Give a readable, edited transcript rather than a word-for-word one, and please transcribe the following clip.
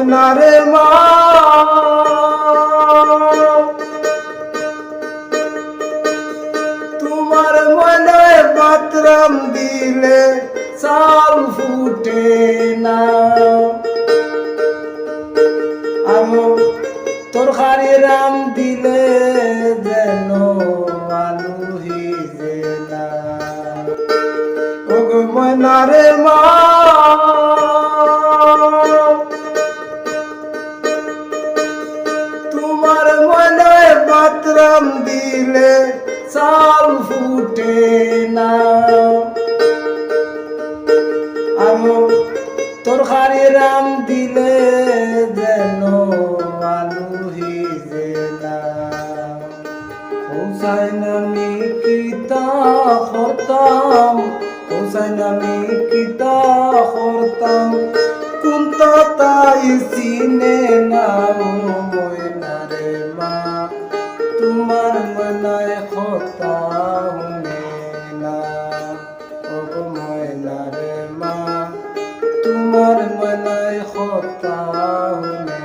ময়নারে মা তোমার ময়নায় বাতরাম দিলে চাল ফুটে না আমো তরকারি রাম দিলে যেন আলু হিজে না ওগো ময়নারে মা তোমার ময়নায় বাতরাম দিলে চাল ফুটে না আমো তরকারি রাম দিলে যেন আলু হিজে না হুসাইন আমি কিতা করতাম হুসাইন আমি কিতা করতাম কোনটা তাই চিনে না ময়নারে মা তোমার মনায় কথা শুনে না ওগো ময়নারে মা তোমার মনায় কথা শুনে